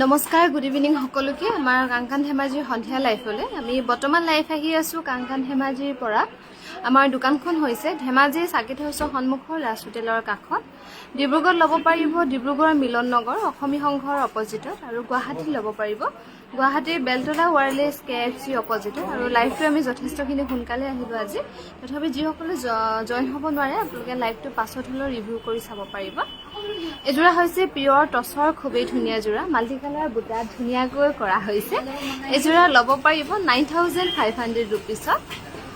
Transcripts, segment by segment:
নমস্কাৰ good evening সকলোকে আমাৰ কাংকান ধেমাজিৰ সন্ধিয়া লাইফলৈ আমি বৰ্তমান লাইফ আহি আছো কাংকান ধেমাজিৰ পৰা আমাৰ দোকানখন হৈছে ধেমাজি সাকেত হাউছৰ সন্মুখৰ ৰাজ হোটেলৰ কাষত ডিব্ৰুগড় ল'ব পাৰিব ডিব্ৰুগড় মিলন নগৰ অসমী সংঘৰ অপজিটত আৰু গুৱাহাটী ল'ব পাৰিব গুৱাহাটীৰ বেলতলা ওয়াৰলেছ KFC অপজিটত আৰু লাইভটো আমি যথেষ্টখিনি সোনকালে আহিলো আজি তথাপি যিসকলে জয়েন হ'ব নোৱাৰে আপোনালোকে লাইভটো পাছত হ'লেও ৰিভিউ কৰি চাব পাৰিব এজোৰা হৈছে পিয়ৰ টছৰ খুবেই ধুনীয়া জোৰা মাল্টি কালাৰ বুটা ধুনীয়াকৈ কৰা হৈছে এজোৰা ল'ব পাৰিব 9500 ৰুপিছত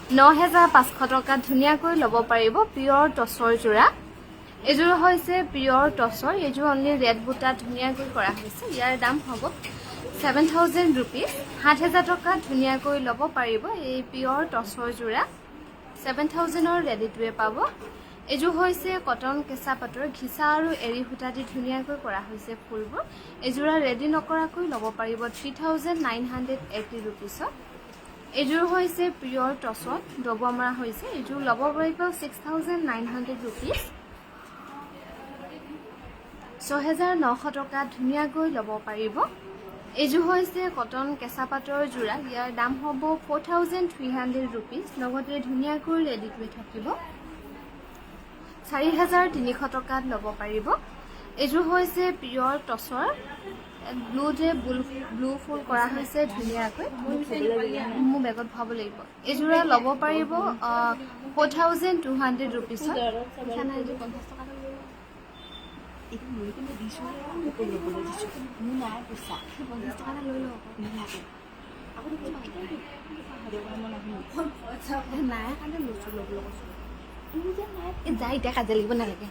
9500 টকাত ধুনীয়াকৈ ল'ব পাৰিব পিয়ৰ টছৰ জোৰা এজোৰ হৈছে পিয়ৰ টছৰ এজোৰ অনলি ৰেড বুটা ধুনীয়াকৈ কৰা হৈছে ইয়াৰ দাম হ'ব 7000 ৰুপিছ 7000 টকা ধুনীয়াকৈ ল'ব পাৰিব এই পিয়ৰ টছৰ জোৰা 7000ৰ ৰেডিটোৱে পাব এজোৰ হৈছে কটন কেঁচা পাটৰ ঘিচা আৰু এৰি সূতা দি ধুনীয়াকৈ কৰা হৈছে ফুলবোৰ এজোৰা ৰেডি নকৰাকৈ ল'ব পাৰিব 3980 ৰুপিছত এজোৰ হৈছে পিয়ৰ টছত ডবল মৰা হৈছে এজোৰ ল'ব পাৰিব 6900 ৰুপিছ 6900 টকা ধুনীয়াকৈ ল'ব পাৰিব এজোৰ হৈছে কটন কেঁচা পাটৰ জোৰা ইয়াৰ দাম হ'ব 4300 ৰুপিছ লগতে ধুনীয়াকৈ ৰেডিটোৱে থাকিব 4300 টকাত ল'ব পাৰিব এজোৰ হৈছে পিয়ৰ টছৰ ব্লু ফুল কৰা হৈছে ধুনীয়াকৈ মোৰ বেগত ভৰাব লাগিব এজোৰা ল'ব পাৰিব 4200 ৰুপিছত যাই এতিয়া কাজে লাগিব নালাগে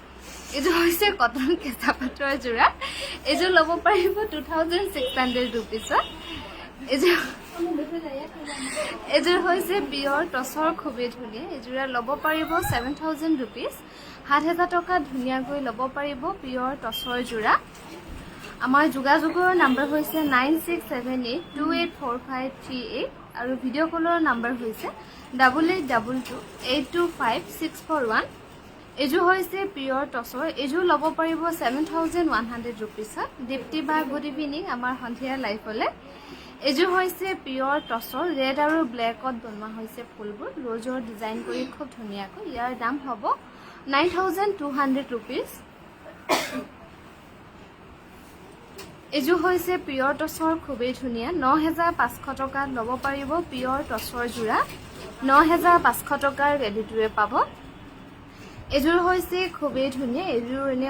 এজোৰ হৈছে কটন কেঁচা পাটৰ জোৰা এজোৰ ল'ব পাৰিব 2600 ৰুপিছত এজোৰ হৈছে পিয়ৰ টছৰ খুবেই ধুনীয়া এজোৰা ল'ব পাৰিব 7000 ৰুপিছ 7000 টকা ধুনীয়াকৈ ল'ব পাৰিব পিয়ৰ টছৰ জোৰা আমাৰ যোগাযোগৰ নাম্বাৰ হৈছে 9678284538 আৰু ভিডিঅ' কলৰ নাম্বাৰ হৈছে 8822825641 এজোৰ হৈছে পিয়ৰ টছৰ এজোৰ ল'ব পাৰিব 7100 ৰুপিছত দীপ্তি বা গুড ইভিনিং আমাৰ সন্ধিয়া লাইফলৈ এজোৰ হৈছে পিয়ৰ টছৰ ৰেড আৰু ব্লেকত বনোৱা হৈছে ফুলবোৰ ৰ'জৰ ডিজাইন কৰি খুব ধুনীয়াকৈ ইয়াৰ দাম হ'ব 9200 ৰুপিছ এজোৰ হৈছে পিয়ৰ টছৰ খুবেই ধুনীয়া 9500 টকাত ল'ব পাৰিব পিয়ৰ টছৰ জোৰা 9500 টকাৰ ৰেডিটোৱে পাব এজোৰ হৈছে খুবেই ধুনীয়া এজোৰ এনে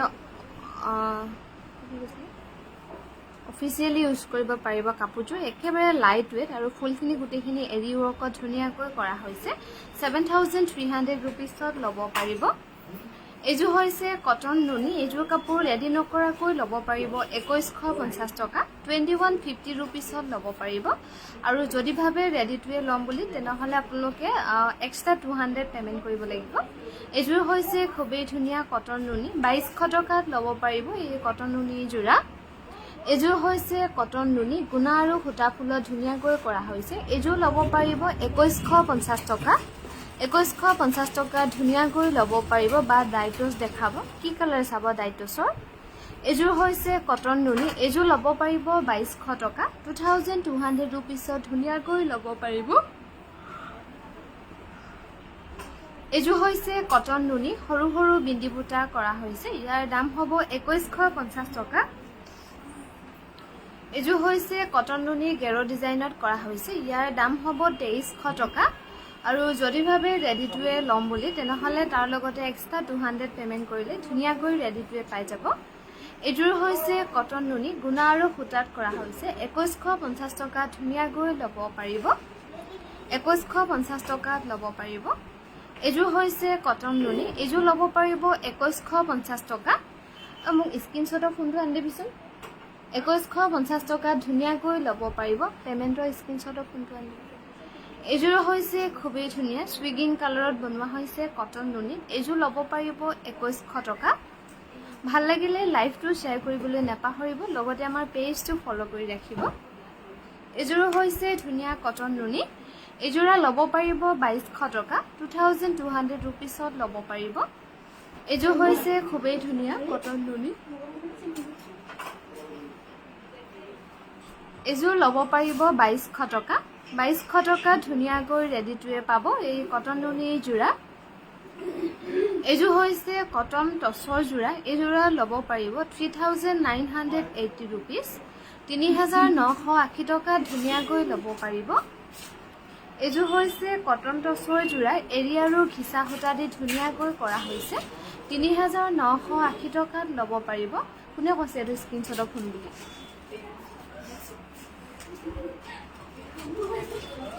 অফিচিয়েলি ইউজ কৰিব পাৰিব কাপোৰযোৰ একেবাৰে লাইট ৱেট আৰু ফুলখিনি গোটেইখিনি এৰি ৱৰ্কত ধুনীয়াকৈ কৰা হৈছে 7300 ৰুপিছত ল'ব পাৰিব এজোৰ হৈছে কটন নুনি এজোৰ কাপোৰ ৰেডি নকৰাকৈ ল'ব পাৰিব 2150 টকা 2150 ৰুপিছত ল'ব পাৰিব আৰু যদি ভাবে ৰেডিটোৱে ল'ম বুলি তেনেহ'লে আপোনালোকে এক্সট্ৰা 200 পেমেণ্ট কৰিব লাগিব এজোৰ হৈছে খুবেই ধুনীয়া কটন নুনি 2200 টকাত ল'ব পাৰিব এই কটন নুনি জোৰা এজোৰ হৈছে কটন নুনি গুণা আৰু সূতা ফুলত ধুনীয়াকৈ কৰা হৈছে এজোৰ ল'ব পাৰিব 2150 টকা 2150 টকা ধুনীয়াকৈ ল'ব পাৰিব বা ডাইটছ দেখাব কি কালাৰ চাব ডাইটছৰ এজোৰ হৈছে কটন নুনি এজোৰ ল'ব পাৰিব 2200 টকা 2200 ৰুপিছত ধুনীয়াকৈ ল'ব পাৰিব এজোৰ হৈছে কটন নুনি সৰু সৰু বিন্দি বুটা কৰা হৈছে ইয়াৰ দাম হ'ব 2150 টকা এজোৰ হৈছে কটন নুনি গেৰো ডিজাইনত কৰা হৈছে ইয়াৰ দাম হ'ব 2300 টকা আৰু যদি ভাবে ৰেডিটোৱে ল'ম বুলি তেনেহ'লে তাৰ লগতে এক্সট্ৰা 200 পেমেণ্ট কৰিলে ধুনীয়াকৈ ৰেডিটোৱে পাই যাব এজোৰ হৈছে কটন নুনি গুণা আৰু সূতাত কৰা হৈছে 2150 টকা ধুনীয়াকৈ ল'ব পাৰিব 2150 টকাত ল'ব পাৰিব এজোৰ হৈছে কটন নুনি এজোৰ ল'ব পাৰিব 2150 টকা মোক স্ক্ৰীনশ্বটৰ ফোনটো আনি দিবিচোন 2150 টকাত ধুনীয়াকৈ ল'ব পাৰিব পেমেণ্টৰ স্ক্ৰীনশ্বটৰ ফোনটো আনি এজোৰ হৈছে খুবেই ধুনীয়া সুইগিং কালাৰত বনোৱা হৈছে কটন নুনি এজোৰ ল'ব পাৰিব 2100 টকা ভাল লাগিলে লাইভটো শ্বেয়াৰ কৰিবলৈ নাপাহৰিব লগতে আমাৰ পেজটো ফলো কৰি ৰাখিব এজোৰ হৈছে ধুনীয়া কটন নুনি এজোৰা ল'ব পাৰিব 2200 টকা 2200 ৰুপিছত ল'ব পাৰিব এজোৰ হৈছে খুবেই ধুনীয়া কটন নুনি এযোৰ ল'ব পাৰিব 2200 টকা 2200 টকা ধুনীয়াকৈ ৰেডি টু ৱেৰ পাব এই কটন নুনি যোৰা এযোৰ হৈছে কটন টছৰ যোৰা এই যোৰা ল'ব পাৰিব 3980 rupees 3980 টকা ধুনীয়াকৈ ল'ব পাৰিব এযোৰ হৈছে কটন টছৰ যোৰা এৰি আৰু ঘিচা সূতা দি ধুনীয়াকৈ কৰা হৈছে 3980 টকাত ল'ব পাৰিব কোনে কৈছে এইটো স্ক্ৰীনশ্বটৰ ফোন বুলি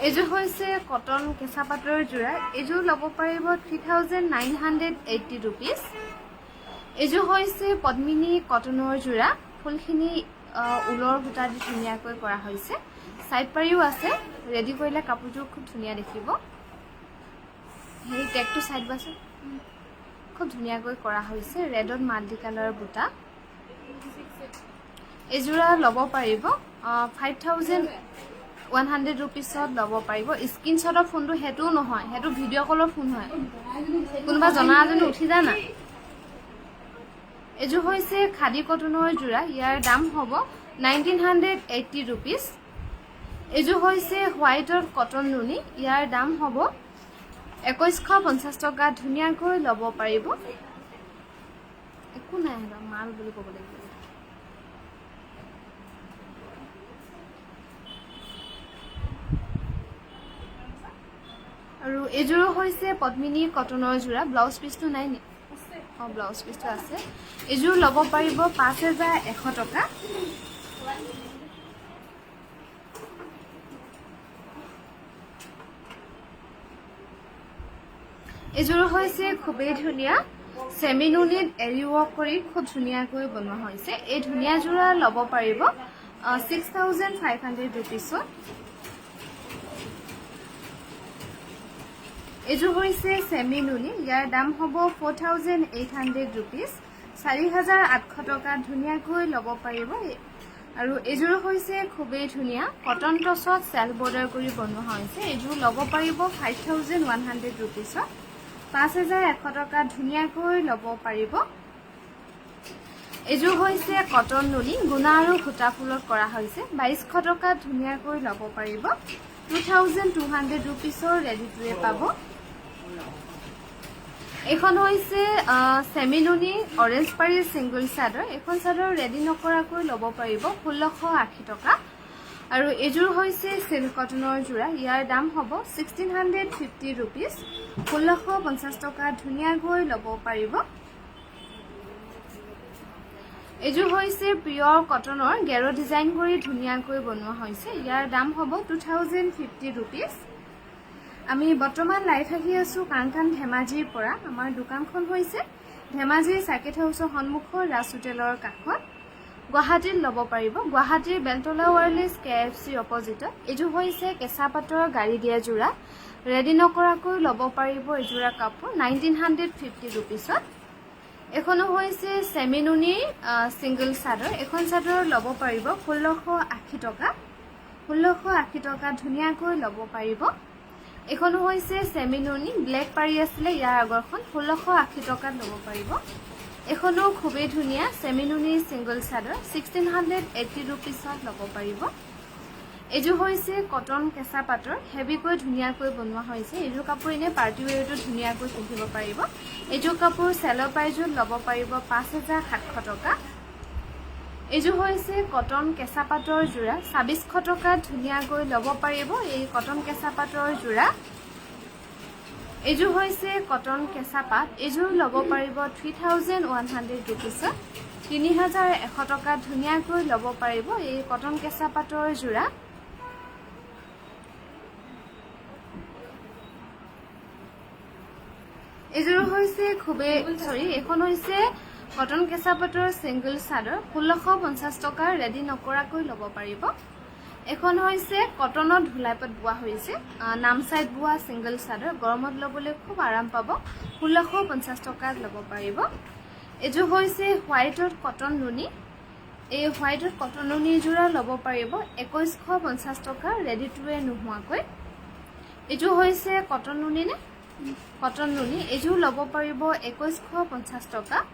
এযোৰ হৈছে কটন কেঁচা পাটৰ যোৰা এযোৰ ল'ব পাৰিব 3980 rupees এযোৰ হৈছে পদ্মিনী কটনৰ যোৰা ফুলখিনি উলৰ সূতা দি ধুনীয়াকৈ কৰা হৈছে সাইড পাৰিও আছে ৰেডি কৰিলে কাপোৰযোৰ খুব ধুনীয়া দেখিব হেৰি টেগটো সাইড বাছে খুব ধুনীয়াকৈ কৰা হৈছে ৰেডত মাল্টি কালাৰ বুটা এযোৰা ল'ব পাৰিব 5100 rupeesত ল'ব পাৰিব স্ক্ৰীনশ্বটৰ ফোনটো হেতুও নহয় হেতু ভিডিঅ' কলৰ ফোন হয় কোনোবা জনা এজনী উঠি যা না এযোৰ হৈছে খাদী কটনৰ যোৰা ইয়াৰ দাম হ'ব 1980 rupees এযোৰ হৈছে হোৱাইটৰ কটন নুনি ইয়াৰ দাম হ'ব 2150 টকা ধুনীয়াকৈ ল'ব পাৰিব একো নাই মাল বুলি ক'ব লাগিব আৰু এযোৰ হৈছে পদ্মিনী কটনৰ যোৰা ব্লাউজ পিছটো নাই নি ব্লাউজ পিছটো আছে এযোৰ ল'ব পাৰিব 5100 টকা এযোৰ হৈছে খুবেই ধুনীয়া সেমি নুনিত এৰি ৱৰ্ক কৰি খুব ধুনীয়াকৈ বনোৱা হৈছে এই ধুনীয়া যোৰা ল'ব পাৰিব 6500 rupeesত এযোৰ হৈছে সেমি নুনি ইয়াৰ দাম হ'ব 4800 rupees 4800 টকা ধুনীয়াকৈ ল'ব পাৰিব আৰু এযোৰ হৈছে খুবেই ধুনীয়া কটন টছত সেল বৰ্ডাৰ কৰি বনোৱা হৈছে এযোৰ ল'ব পাৰিব 5100 rupeesত 5100 টকা ধুনীয়াকৈ ল'ব পাৰিব এযোৰ হৈছে কটন নুনি গুণা আৰু সূতা ফুলত কৰা হৈছে 2200 টকা ধুনীয়াকৈ ল'ব পাৰিব 2200 rupeesৰ ৰেডি টু ৱেৰ পাব এখন হৈছে সেমি নুনি অৰেঞ্জ পাৰি সিঙ্গল চাদৰ এখন চাদৰ ৰেডি নকৰাকৈ ল'ব পাৰিব 1680 টকা আৰু এযোৰ হৈছে সিল্ক কটনৰ যোৰা ইয়াৰ দাম হ'ব 1650 rupees 1650 টকা ধুনীয়াকৈ ল'ব পাৰিব এযোৰ হৈছে পিয়ৰ কটনৰ গেৰো ডিজাইন কৰি ধুনীয়াকৈ বনোৱা হৈছে ইয়াৰ দাম হ'ব 2050 rupees আমি বৰ্তমান লাইভ আহি আছো কাংকান ধেমাজিৰ পৰা আমাৰ দোকানখন হৈছে ধেমাজি সাৰ্কিট হাউছৰ সন্মুখৰ ৰাজ হোটেলৰ কাষত গুৱাহাটীত ল'ব পাৰিব গুৱাহাটীৰ বেলতলা ৱাৰলেছ KFC অপজিটত এযোৰ হৈছে কেঁচা পাটৰ গাড়ী দিয়া যোৰা ৰেডি নকৰাকৈ ল'ব পাৰিব এযোৰা কাপোৰ 1950 rupeesত এখনো হৈছে সেমি নুনি সিঙ্গল চাদৰ এখন চাদৰ ল'ব পাৰিব 1680 টকা 1680 টকা ধুনীয়াকৈ ল'ব পাৰিব এখনো হৈছে সেমি নুনি ব্লেক পাৰি আছিলে ইয়াৰ আগৰখন 1680 টকাত ল'ব পাৰিব এখনো খুবেই ধুনীয়া সেমি নুনি সিঙ্গল চাদৰ 1680 rupeesত ল'ব পাৰিব এযোৰ হৈছে কটন কেঁচা পাটৰ হেভিকৈ ধুনীয়াকৈ বনোৱা হৈছে এযোৰ কাপোৰ এনে পাৰ্টি ৱেৰটো ধুনীয়াকৈ পিন্ধিব পাৰিব এযোৰ কাপোৰ চেলৰ প্ৰাইজত ল'ব পাৰিব 5700 টকা এযোৰ হৈছে কটন কেঁচা পাটৰ যোৰা 2600 টকাত ধুনীয়াকৈ ল'ব পাৰিব এই কটন কেঁচা পাটৰ যোৰা এযোৰ হৈছে কটন কেঁচা পাট এযোৰ ল'ব পাৰিব 3100 rupeesত 3100 টকাত ধুনীয়াকৈ ল'ব পাৰিব এই কটন কেঁচা পাটৰ যোৰা এযোৰ হৈছে খুবেই এখন হৈছে কটন কেঁচা পাটৰ সিঙ্গল চাদৰ 1650 টকা ৰেডি নকৰাকৈ ল'ব পাৰিব এখন হৈছে কটনৰ ধুলাইপাত বোৱা হৈছে নাম সাইড বোৱা সিঙ্গল চাদৰ গৰমত ল'বলৈ খুব আৰাম পাব 1650 টকাত ল'ব পাৰিব এযোৰ হৈছে হোৱাইটৰ কটন নুনি এই হোৱাইটৰ কটন নুনি যোৰা ল'ব পাৰিব 2150 টকা ৰেডি টু ৱেৰ নোহোৱাকৈ এযোৰ হৈছে কটন নুনি নে কটন নুনি এযোৰ ল'ব পাৰিব 2150 টকা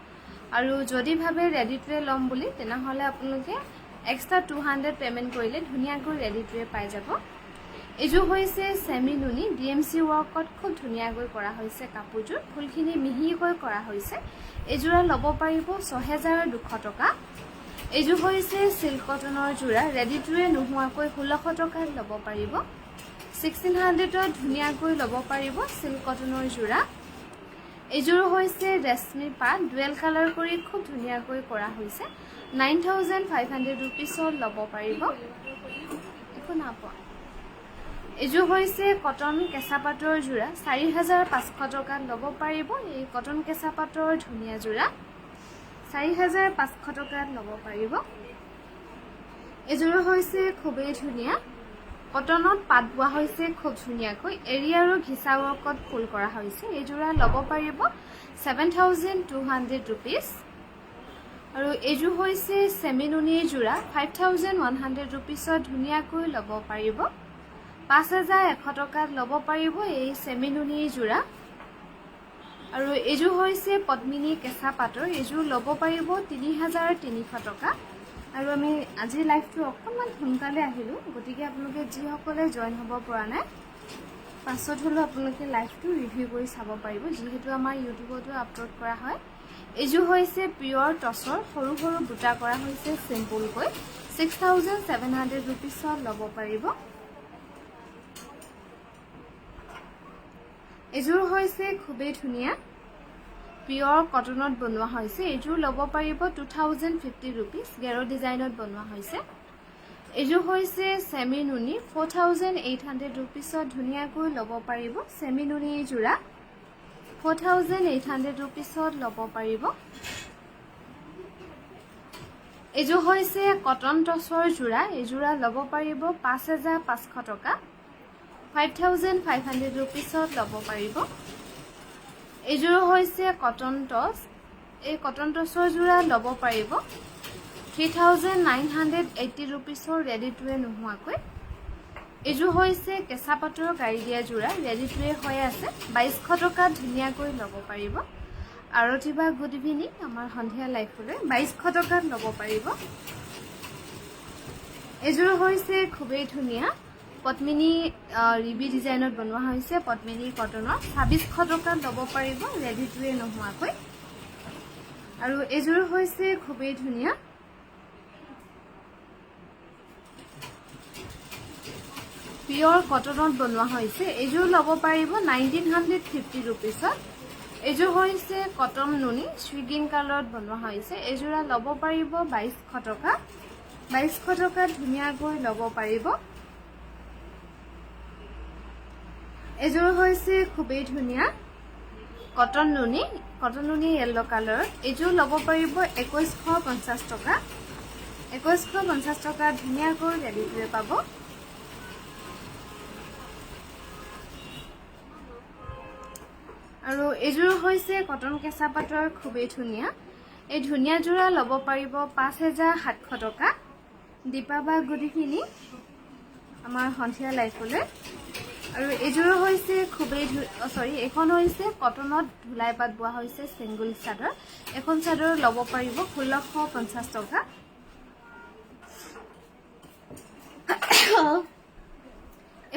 আৰু যদি ভাবে ৰেডি টু ৱেৰ ল'ম বুলি তেনেহলে আপোনালোকে এক্সট্ৰা 200 পেমেন্ট কৰিলে ধুনীয়াকৈ ৰেডিটোৱে পাই যাব। এইযোৰ হৈছে সেমি নুনি DMC ৱৰ্কত খুব ধুনীয়াকৈ কৰা হৈছে কাপোৰযোৰ, ফুলখিনি মিহিকৈ কৰা হৈছে। এইযোৰা ল'ব পাৰিব 6200 টকা। এইযোৰ হৈছে সিল্ক কটনৰ যোৰা, ৰেডিটোৱে নোহোৱাকৈ 1600 টকাত ল'ব পাৰিব। 1600ত ধুনীয়াকৈ ল'ব পাৰিব সিল্ক কটনৰ যোৰা। এইযোৰ হৈছে ৰেশমি পাট, ডুৱেল কালাৰ কৰি খুব ধুনীয়াকৈ কৰা হৈছে। 9500 ৰুপিছত ল'ব পাৰিব। একো নাপোৱা। এইযোৰ হৈছে কটন কেঁচা পাটৰ যোৰা, 4500 টকাত ল'ব পাৰিব। এই কটন কেঁচা পাটৰ ধুনীয়া যোৰা 4500 টকাত ল'ব পাৰিব। এইযোৰ হৈছে খুবেই ধুনীয়া, কটনত পাত বোৱা হৈছে খুব ধুনীয়াকৈ, এৰি আৰু ঘিচা ৱৰ্কত ফুল কৰা হৈছে। এইযোৰা ল'ব পাৰিব 7200 ৰুপিজ। আৰু এইযোৰ হৈছে সেমি নুনিৰ যোৰা, 5100 ৰুপিছত ধুনীয়াকৈ ল'ব পাৰিব। 5100 টকাত ল'ব পাৰিব এই সেমি নুনিৰ যোৰা। আৰু এইযোৰ হৈছে পদ্মিনী কেঁচা পাটৰ, এইযোৰ ল'ব পাৰিব 3300 টকা। আৰু আমি আজি লাইভটো অকণমান সোনকালে আহিলোঁ, গতিকে আপোনালোকে যিসকলে জইন হ'ব পৰা নাই পাছত হ'লেও আপোনালোকে লাইভটো ৰিভিউ কৰি চাব পাৰিব, যিহেতু আমাৰ ইউটিউবতো আপলোড কৰা হয়। এইযোৰ হৈছে পিয়ৰ টচৰ, সৰু সৰু বুটা কৰা হৈছে চিম্পুলকৈ, 6700 ৰুপিছত ল'ব পাৰিব। এইযোৰ হৈছে খুবেই ধুনীয়া পিয়ৰ কটনত বনোৱা হৈছে। এইযোৰ ল'ব পাৰিব 2050 ৰুপিজ, গেৰো ডিজাইনত বনোৱা হৈছে। এইযোৰ হৈছে সেমি নুনি, 4800 ৰুপিছত ধুনীয়াকৈ ল'ব পাৰিব। সেমি নুনি যোৰা 4800 ৰুপিছত ল'ব পাৰিব। এইযোৰ হৈছে কটন টচৰ যোৰা, এইযোৰা ল'ব পাৰিব 5500 টকা, 5500 ৰুপিছত ল'ব পাৰিব। এইযোৰ হৈছে কটন টচ, এই কটন টচৰ যোৰা ল'ব পাৰিব 3980 ৰুপিছৰ ৰেডিটোৱে নোহোৱাকৈ। এইযোৰ হৈছে কেঁচা পাটৰ গাড়ী দিয়া যোৰা, ৰেডিটোৱে হৈ আছে 2200 টকাত ধুনীয়াকৈ ল'ব পাৰিব। আৰতি বা গুড ইভিনিং, আমাৰ সন্ধিয়া লাইফলৈ 2200 টকাত ল'ব পাৰিব। এইযোৰ হৈছে খুবেই ধুনীয়া পদ্মিনী ৰিবি ডিজাইনত বনোৱা হৈছে, পদ্মিনী কটনৰ 2600 টকাত ল'ব পাৰিব ৰেডিটোৱে নোহোৱাকৈ। আৰু এইযোৰ হৈছে খুবেই ধুনীয়া পিয়ৰ কটনত বনোৱা হৈছে। এইযোৰ ল'ব পাৰিব 1950 ৰুপিছত। এইযোৰ হৈছে কটন নুনি, শ্বিগিন কালাৰত বনোৱা হৈছে। এইযোৰা ল'ব পাৰিব 2200 টকা, 2200 টকাত ধুনীয়াকৈ ল'ব পাৰিব। এইযোৰ হৈছে খুবেই ধুনীয়া কটন নুনি, য়েল্লো কালাৰৰ। এইযোৰ ল'ব পাৰিব 2150 টকা, 2150 টকাত ধুনীয়াকৈ ৰেডিটোৱে পাব। আৰু এইযোৰ হৈছে কটন কেঁচা পাটৰ খুবেই ধুনীয়া, এই ধুনীয়া যোৰা ল'ব পাৰিব 5700 টকা। দীপা বা গুড ইভিনিং, আমাৰ সন্ধিয়া লাইফলৈ। আৰু এইযোৰ হৈছে খুবেই এইখন হৈছে কটনত ধুলাই পাত বোৱা হৈছে ছিংগুল চাদৰ। এখন চাদৰ ল'ব পাৰিব 1650 টকা।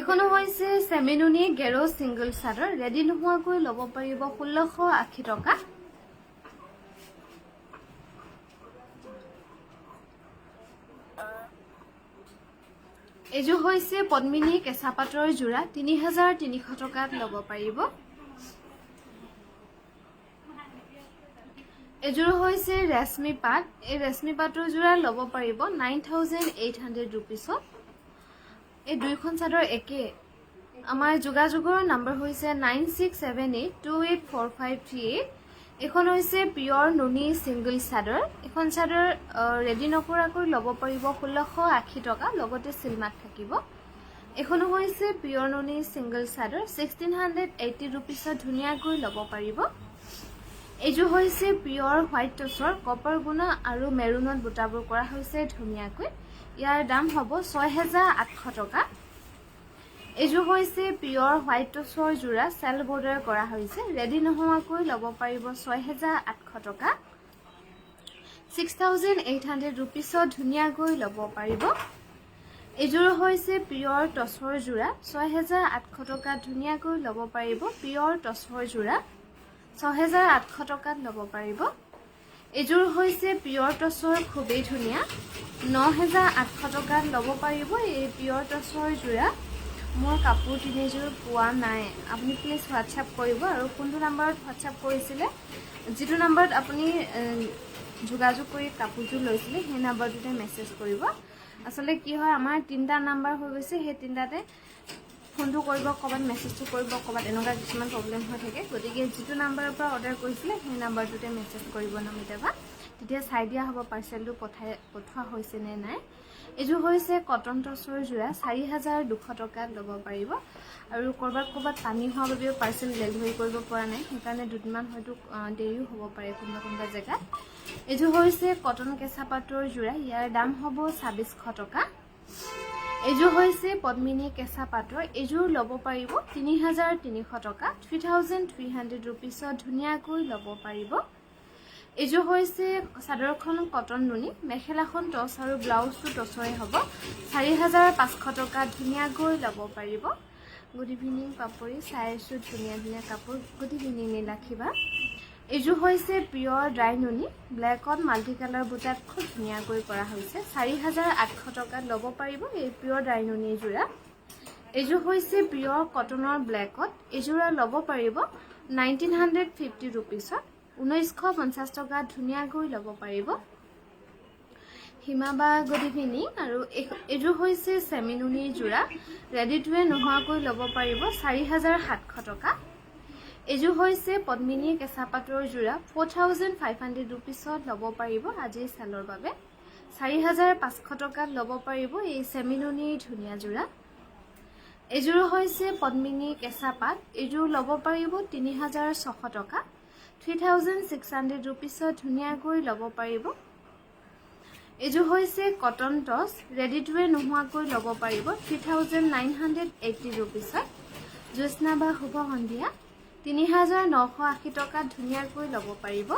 এখনো হৈছে সেমি নুনি গেৰো ছিংগল চাদৰ, ৰেডি নোহোৱাকৈ ল'ব পাৰিব 1680 টকা। এইযোৰ হৈছে পদ্মিনী কেঁচা পাটৰ যোৰা, 3300 টকাত ল'ব পাৰিব। এইযোৰ হৈছে ৰেশমি পাট, এই ৰেশমি পাটৰ যোৰা ল'ব পাৰিব 9800 ৰুপিছত। এই দুইখন চাদৰ একে। আমাৰ যোগাযোগৰ নম্বৰ হৈছে 9678284538। এখন হৈছে পিয়ৰ নুনি ছিংগল চাদৰ, এখন চাদৰ ৰেডি নকৰাকৈ ল'ব পাৰিব 1680 টকা, লগতে চিলমাক থাকিব। এখনো হৈছে পিয়ৰ নুনি ছিংগল চাদৰ, 1680 ৰুপিছত ধুনীয়াকৈ ল'ব পাৰিব। এইযোৰ হৈছে পিয়ৰ হোৱাইট টচৰ, কপাৰ গুণা আৰু মেৰুনত বুটাবোৰ কৰা হৈছে ধুনীয়াকৈ। ইয়াৰ দাম হ'ব 6800 টকা। এইযোৰ হৈছে পিয়ৰ হোৱাইট টচৰ যোৰা, চেল বৰ্ডাৰ কৰা হৈছে, ৰেডি নোহোৱাকৈ ল'ব পাৰিব 6800 টকা। 6,800 rupeesত ধুনীয়াকৈ ল'ব পাৰিব। এযোৰ হৈছে পিয়ৰ টচৰ যোৰা 6,800 টকাত ধুনীয়াকৈ ল'ব পাৰিব। পিয়ৰ টচৰ যোৰা 6,800 টকাত ল'ব পাৰিব। এযোৰ হৈছে পিয়ৰ টচৰ খুবেই ধুনীয়া 9,800 টকাত ল'ব পাৰিব। এই পিয়ৰ টচৰ যোৰা মোৰ কাপোৰ তিনিযোৰ পোৱা নাই, আপুনি প্লিজ হোৱাটছআপ কৰিব। আৰু কোনটো নাম্বাৰত হোৱাটছআপ কৰিছিলে, যিটো নাম্বাৰত আপুনি যোগাযোগ কৰি কাপোৰযোৰ লৈছিলে সেই নাম্বাৰটোতে মেছেজ কৰিব। আচলতে কি হয়, আমাৰ 3টা নাম্বাৰ হৈ গৈছে, সেই 3টাতে ফোনটো কৰিব, ক'ৰবাত মেছেজটো কৰিব, ক'ৰবাত এনেকুৱা কিছুমান প্ৰব্লেম হৈ থাকে। গতিকে যিটো নাম্বাৰৰ পৰা অৰ্ডাৰ কৰিছিলে সেই নাম্বাৰটোতে মেছেজ কৰিব নামিতাবা, তেতিয়া চাই দিয়া হ'ব পাৰ্চেলটো পঠোৱা হৈছে নে নাই। এইযোৰ হৈছে কটন টচৰ যোৰা 4,200 টকাত ল'ব পাৰিব। আৰু ক'ৰবাত পানী হোৱাৰ বাবে পাৰ্চেল ডেলিভাৰী কৰিব পৰা নাই, সেইকাৰণে দুদিনমান হয়তো দেৰিও হ'ব পাৰে কোনোবা জেগাত। এইযোৰ হৈছে কটন কেঁচা পাটৰ যোৰা, ইয়াৰ দাম হ'ব 2,600 টকা। এইযোৰ হৈছে পদ্মিনী কেঁচা পাটৰ, এইযোৰ ল'ব পাৰিব 3,300 টকা 3,300 rupeesত ধুনীয়াকৈ ল'ব পাৰিব। এইযোৰ হৈছে চাদৰখন কটন নুনি, মেখেলাখন টচ আৰু ব্লাউজটো টচৰে হ'ব 4,500 টকাত ধুনীয়াকৈ ল'ব পাৰিব। গুড ইভিনিং পাপৰি, চাই আছোঁ ধুনীয়া ধুনীয়া কাপোৰ। গুড ইভিনিং নীলাক্ষীবা। এইযোৰ হৈছে পিয়ৰ ড্ৰাই নুনি, ব্লেকত মাল্টি কালাৰ বুটাত খুব ধুনীয়াকৈ কৰা হৈছে 4,800 টকাত ল'ব পাৰিব এই পিয়ৰ ড্ৰাই নুনিৰ যোৰা। এইযোৰ হৈছে পিয়ৰ কটনৰ ব্লেকত, এইযোৰা ল'ব পাৰিব 1,950 rupeesত 1,950 টকাত ধুনীয়াকৈ ল'ব পাৰিব। হিমাবা গুড ইভিনিং। আৰু এইযোৰ হৈছে চেমি নুনিৰ যোৰা, ৰেডি টু ৱেৰ নোহোৱাকৈ ল'ব পাৰিব 4,700 টকা। এইযোৰ হৈছে পদ্মিনী কেঁচা পাটৰ যোৰা 4,500 rupeesত ল'ব পাৰিব আজিৰ চেলৰ বাবে 4,500 টকাত ল'ব পাৰিব এই চেমি নুনিৰ ধুনীয়া যোৰা। এইযোৰ হৈছে পদ্মিনী কেঁচা পাট, এইযোৰ ল'ব পাৰিব 3,600 টকা 3,600 rupeesত ধুনীয়াকৈ ল'ব পাৰিব। এইযোৰ হৈছে cotton touch, ready to wear নোহোৱাকৈ ল'ব পাৰিব 3,980 rupeesত। জ্যোৎস্না বা শুভ সন্ধিয়া 3,980 টকাত ধুনীয়াকৈ ল'ব পাৰিব।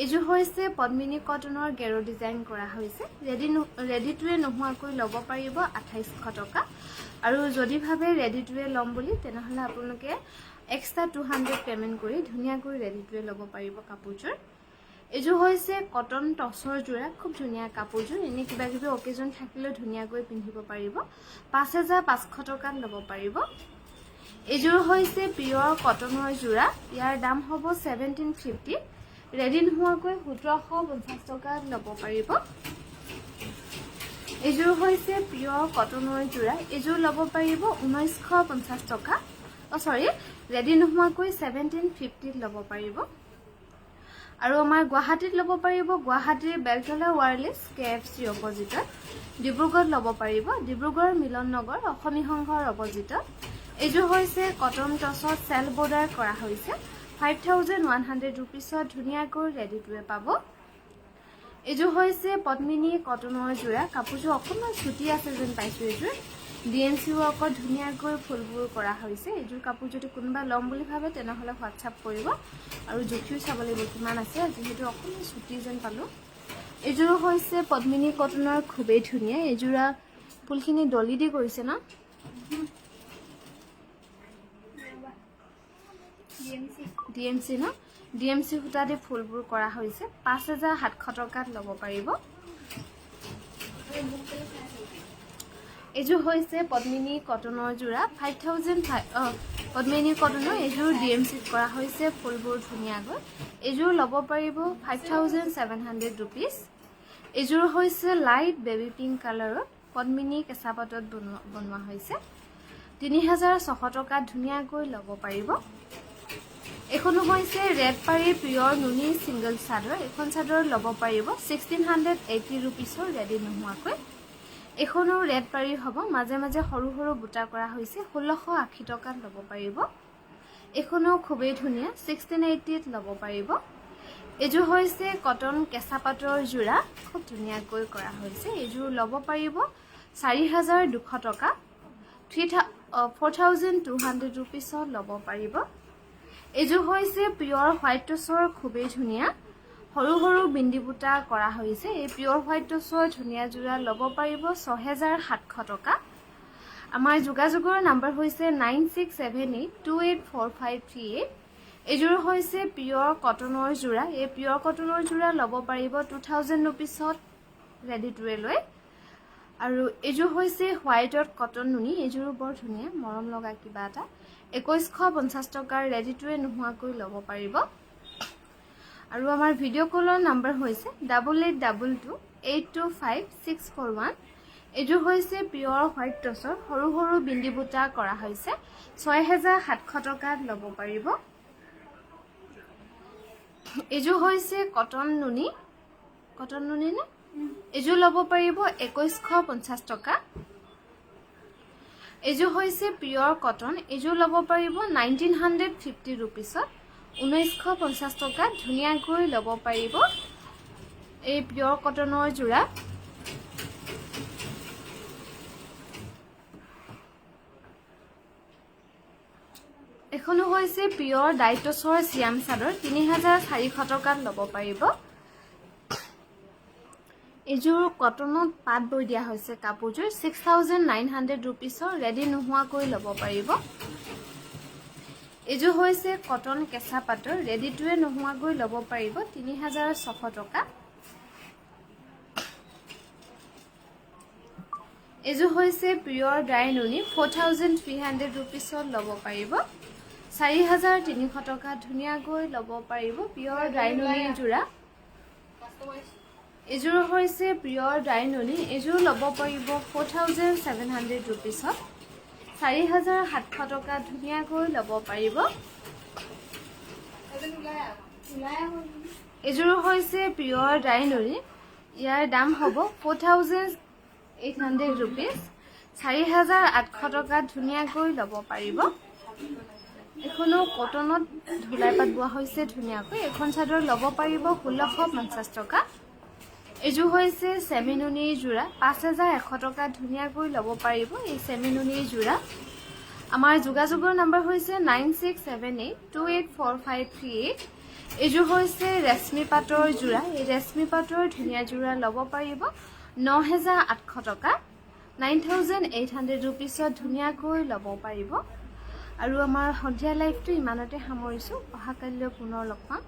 এইযোৰ হৈছে পদ্মিনী কটনৰ গেৰো ডিজাইন কৰা হৈছে, ৰেডি টু ৱেৰ নোহোৱাকৈ ল'ব পাৰিব 2,800 টকা। আৰু যদি ভাবে ৰেডি টু ৱেৰ ল'ম বুলি, তেনেহ'লে আপোনালোকে এক্সট্ৰা 200 পে'মেণ্ট কৰি ধুনীয়াকৈ ৰেডি টু ৱেৰ ল'ব পাৰিব কাপোৰযোৰ। এইযোৰ হৈছে কটন টচৰ যোৰা, খুব ধুনীয়া কাপোৰযোৰ, এনেই কিবা কিবি অকেজন থাকিলেও ধুনীয়াকৈ পিন্ধিব পাৰিব 5,500 টকাত ল'ব পাৰিব। এইযোৰ হৈছে পিয়ৰ কটনৰ যোৰা, ইয়াৰ দাম হ'ব 1,750, ৰেডি নোহোৱাকৈ 1,750 টকাত ল'ব পাৰিব। এইযোৰ হৈছে পিয়ৰ কটনৰ যোৰা, এইযোৰ ল'ব পাৰিব 1,950 টকা, ৰেডি নোহোৱাকৈ 1,750 ল'ব পাৰিব। আৰু আমাৰ গুৱাহাটীত ল'ব পাৰিব, গুৱাহাটীৰ বেলতলা ৱাৰলেছ KFC অপজিটত। ডিব্ৰুগড়ত ল'ব পাৰিব, ডিব্ৰুগড় মিলন নগৰ অসমী সংঘৰ অপজিটত। এইযোৰ হৈছে কটন টচত চেল্ফ বৰ্ডাৰ কৰা হৈছে 5,100 rupeesত ধুনীয়াকৈ ৰেডি টু ৱেৰ পাব। এইযোৰ হৈছে পদ্মিনী কটনৰ যোৰা, কাপোৰযোৰ অকণমান চুটি আছে যেন পাইছোঁ। এইযোৰ DMC ৱৰ্কত ধুনীয়াকৈ ফুলবোৰ কৰা হৈছে। এইযোৰ কাপোৰ যদি কোনোবা ল'ম বুলি ভাবে তেনেহ'লে হোৱাটছআপ কৰিব আৰু জুখিও চাব লাগিব কিমান আছে, যিহেতু অকণমান চুটি যেন পালোঁ। এইযোৰ হৈছে পদ্মিনী কটনৰ খুবেই ধুনীয়া, এইযোৰা ফুলখিনি ডলি দি কৰিছে ন, DMC ন, DMC সূতা দি ফুলবোৰ কৰা হৈছে 5,700 টকাত ল'ব পাৰিব। এইযোৰ হৈছে পদ্মিনী কটনৰ যোৰা 5,500 পদ্মিনী কটনৰ, এইযোৰ DMC কৰা হৈছে ফুলবোৰ ধুনীয়াকৈ। এইযোৰ ল'ব পাৰিব 5,700 rupees। এইযোৰ হৈছে লাইট বেবী পিংক কালাৰত, পদ্মিনী কেঁচা পাটত বনোৱা হৈছে 3,600 টকাত ধুনীয়াকৈ ল'ব পাৰিব। এইখনো হৈছে ৰেড পাৰী পিয়ৰ নুনি ছিংগল চাদৰ, এইখন চাদৰ ল'ব পাৰিব 1,680 rupeesৰ ৰেডি নোহোৱাকৈ। এইখনো ৰেড পাৰী হ'ব, মাজে মাজে সৰু সৰু বুটা কৰা হৈছে 1,680 টকাত ল'ব পাৰিব। এইখনো খুবেই ধুনীয়া 1,680ত ল'ব পাৰিব। এইযোৰ হৈছে কটন কেঁচা পাটৰ যোৰা, খুব ধুনীয়াকৈ কৰা হৈছে। এইযোৰ ল'ব পাৰিব 4,200 টকা 4,200 rupeesত ল'ব পাৰিব। এইযোৰ হৈছে পিয়ৰ হোৱাইট টচৰ খুবেই ধুনীয়া সৰু সৰু বিন্দি বুটা কৰা হৈছে। এই পিয়ৰ হোৱাইট টছৰ ধুনীয়া যোৰা ল'ব পাৰিব ৬৭০০ টকা। আমাৰ যোগাযোগৰ নম্বৰ হৈছে 9678284538। এইযোৰ হৈছে পিয়ৰ কটনৰ যোৰা। এই পিয়ৰ কটনৰ যোৰা ল'ব পাৰিব 2000 ৰুপিছত ৰেডি টু ৱেৰ লৈ। আৰু এইযোৰ হৈছে হোৱাইটত কটন নুনি। এইযোৰো বৰ ধুনীয়া মৰম লগা কিবা এটা। 2150 টকাৰ ৰেডি টু ৱেৰ নোহোৱাকৈ ল'ব পাৰিব। আৰু আমাৰ ভিডিঅ' কলৰ নম্বৰ হৈছে 8822825641। এইযোৰ হৈছে পিয়ৰ হোৱাইট টছৰ সৰু সৰু বিন্দি বুটা কৰা হৈছে। ৬৭০০ টকাত ল'ব পাৰিব। এইযোৰ হৈছে কটন নুনি নে? এইযোৰ ল'ব পাৰিব 2150 টকা। এইযোৰ হৈছে পিয়ৰ কটন। এইযোৰ ল'ব পাৰিব 1950 ৰুপিছত 1950 টকাত ধুনীয়াকৈ ল'ব পাৰিব এই পিয়ৰ কটনৰ যোৰা। এখনো হৈছে পিয়ৰ ডাইটছৰ চিয়াম চাদৰ 3400 টকাত ল'ব পাৰিব। এইযোৰ কটনত পাত বৈ দিয়া হৈছে কাপোৰযোৰ 6900 ৰুপিছৰ ৰেডি নোহোৱাকৈ ল'ব পাৰিব। এইযোৰ হৈছে কটন কেঁচা পাটৰ ৰেডি টু ৱেৰ নোহোৱাকৈ ল'ব পাৰিব 3600 টকা। এইযোৰ হৈছে পিয়ৰ ড্ৰাই নুনি 4300 ৰুপিছত ল'ব পাৰিব। 4300 টকা ধুনীয়াকৈ ল'ব পাৰিব পিয়ৰ ড্ৰাই নুনিৰ যোৰা। এইযোৰ হৈছে পিয়ৰ ড্ৰাই নুনি। এইযোৰ ল'ব পাৰিব 4700 ৰুপিছত 4700 টকা ধুনীয়াকৈ ল'ব পাৰিব। এইযোৰ হৈছে পিয়ৰ ড্ৰাই নুনি। ইয়াৰ দাম হ'ব 4800 ৰুপিছ 4800 টকা ধুনীয়াকৈ ল'ব পাৰিব। এখনো কটনত ধুলাই পাত বোৱা হৈছে ধুনীয়াকৈ। এখন চাদৰ ল'ব পাৰিব 1650 টকা। এইযোৰ হৈছে চেমি নুনিৰ যোৰা 5100 টকা ধুনীয়াকৈ ল'ব পাৰিব এই চেমি নুনিৰ যোৰা। আমাৰ যোগাযোগৰ নম্বৰ হৈছে 9678284538। এইযোৰ হৈছে ৰেশমী পাটৰ যোৰা। এই ৰেশমী পাটৰ ধুনীয়া যোৰা ল'ব পাৰিব 9800 টকা 9800 ৰুপিছত ধুনীয়াকৈ ল'ব পাৰিব। আৰু আমাৰ সন্ধিয়া লাইভটো ইমানতে সামৰিছোঁ। অহাকালিলৈ পুনৰ লগ পাম।